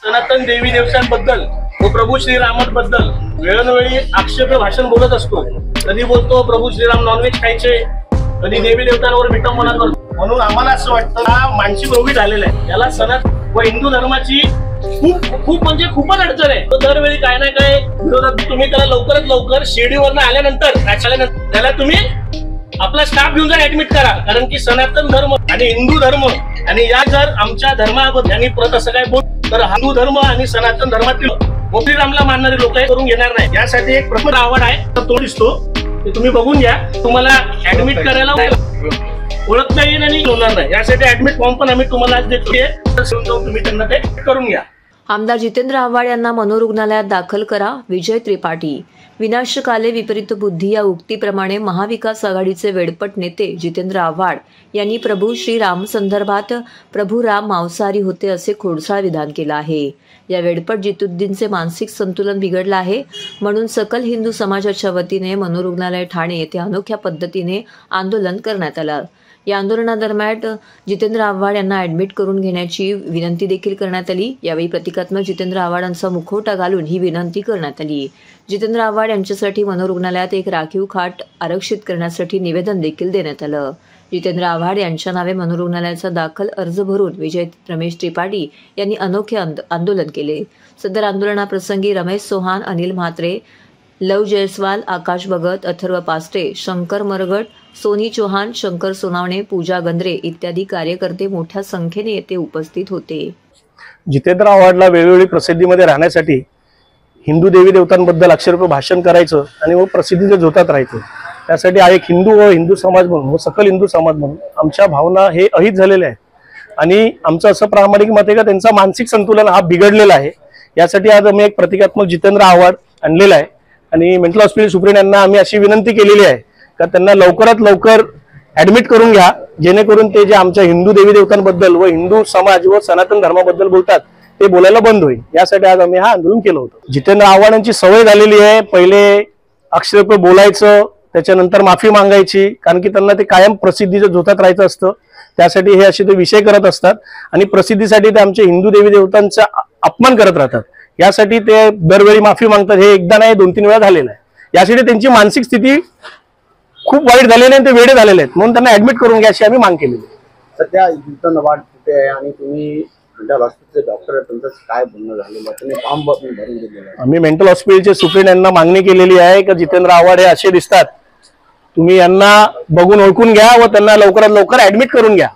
सनातन देवी देवतांबद्दल व प्रभू श्रीरामांबद्दल वेळोवेळी आक्षेप भाषण बोलत असतो। कधी बोलतो प्रभू श्रीराम नॉनव्हेज खायचे, कधी देवी देवतांवर विटंबना करतो। म्हणून आम्हाला असं वाटतं हा मानसिक रोगी झालेला आहे। याला सनातन व हिंदू धर्माची खूप म्हणजे खूपच अडचण आहे। दरवेळी काय ना काय विरोधात तुम्ही त्याला लवकरात लवकर शिर्डीवरनं आल्यानंतर त्याला तुम्ही आपला स्टाफ घेऊन जा, ऍडमिट करा। कारण की सनातन धर्म आणि हिंदू धर्म आणि या जर आमच्या धर्माबद्दल यांनी परत असं काय बोल तर हिंदू धर्म आणि सनातन धर्मातील श्रीरामला मानणारे लोक करून घेणार नाही। यासाठी एक प्रश्न आवड आहे तर तो दिसतो ते तुम्ही बघून घ्या। तुम्हाला ऍडमिट करायला ओळखता येईल आणि होणार नाही। यासाठी ऍडमिट फॉर्म पण आम्ही तुम्हाला आज देतोय, तुम्ही त्यांना ते करून घ्या। आमदार जितेंद्र आव्हाड यांना मनोरुग्णालयात दाखल करा, विजय त्रिपाठी। विनाशकाले विपरीत बुद्धी या उक्तीप्रमाणे महाविकास आघाडीचे वेडपट नेते जितेंद्र आव्हाड यांनी प्रभू श्रीराम संदर्भात प्रभू राम मांसाहारी होते असे खोडसाळ विधान केलं आहे। या वेडपट जितुद्दीनचे मानसिक संतुलन बिघडलं आहे, म्हणून सकल हिंदू समाजाच्या वतीने मनोरुग्णालय ठाणे येथे अनोख्या पद्धतीने आंदोलन करण्यात आलं। या आंदोलनादरम्यान जितेंद्र आव्हाड यांना ऍडमिट करून घेण्याची विनंती देखील करण्यात आली। यावेळी प्रतिकात्मक जितेंद्र आव्हाडांचा मुखवटा घालून ही विनंती करण्यात आली। जितेंद्र आव्हाड यांच्यासाठी मनोरुग्णालयात एक राखीव खाट आरक्षित करण्यासाठी निवेदन देखील देण्यात आलं। जितेंद्र आव्हाड यांच्या नावे मनोरुग्णालयाचा दाखल अर्ज भरून विजय रमेश त्रिपाठी यांनी अनोखे आंदोलन केले। सदर आंदोलनाप्रसंगी रमेश चौहान, अनिल म्हात्रे, लव जयस्वाल, आकाश भगत, अथर्व पास्टे, शंकर मरगट, सोनी चौहान, शंकर सोनावणे, पूजा गंद्रे इत्यादी कार्यकर्ते मोठ्या संख्येने येथे उपस्थित होते। जितेंद्र आव्हाडला वेळोवेळी प्रसिद्धीमध्ये राहण्यासाठी हिंदू देवी देवतांबद्दल अक्षरशः भाषण करायचं आणि व प्रसिद्धीच्या झोतात राहायचं, त्यासाठी एक हिंदू व हिंदू समाज म्हणून व सकल हिंदू समाज म्हणून आमच्या भावना हे अहित झालेले आहेत आणि आमचं असं प्रामाणिक मत आहे का त्यांचा मानसिक संतुलन हा बिघडलेला आहे। यासाठी आज आम्ही एक प्रतिकात्मक जितेंद्र आव्हाड आणलेला आहे आणि मेंटल हॉस्पिटल सुप्रीम यांना आम्ही अशी विनंती केलेली आहे का त्यांना लवकरात लवकर ऍडमिट करून घ्या, जेणेकरून ते जे आमच्या हिंदू देवी देवतांबद्दल व हिंदू समाज व सनातन धर्माबद्दल बोलतात ते बोलायला बंद होईल। यासाठी आज आम्ही हा आंदोलन केलं होतं। जितेंद्र आव्हाड यांची सवय झालेली आहे पहिले अक्षरशः बोलायचं, त्याच्यानंतर माफी मागायची, कारण की त्यांना ते कायम प्रसिद्धीच्या झोतात राहायचं असतं। त्यासाठी हे असे ते विषय करत असतात आणि प्रसिद्धीसाठी ते आमच्या हिंदू देवी देवतांचा अपमान करत राहतात। यासाठी ते दरवेळी माफी मागतात, हे एकदा नाही 2-3 वेळा झालेलं आहे। यासाठी त्यांची मानसिक स्थिती खूप वाईट झालेली आहे, ते वेडे झालेले आहेत, म्हणून त्यांना ऍडमिट करून घ्या अशी आम्ही मागणी केलेली आहे। सध्या जितेंद्र आव्हाड कुठे आहे आणि तुम्ही मेंटल हॉस्पिटलचे डॉक्टर आहे, तुमचं काय बोलणं झालेलं, तुम्ही फॉर्म भरून दिलेलं आहे? आम्ही मेंटल हॉस्पिटलचे सुप्रीम यांना मागणी केलेली आहे की जितेंद्र आव्हाड हे असे दिसतात, तुम्ही यांना बघून ओळखून घ्या व त्यांना लवकरात लवकर ऍडमिट करून घ्या।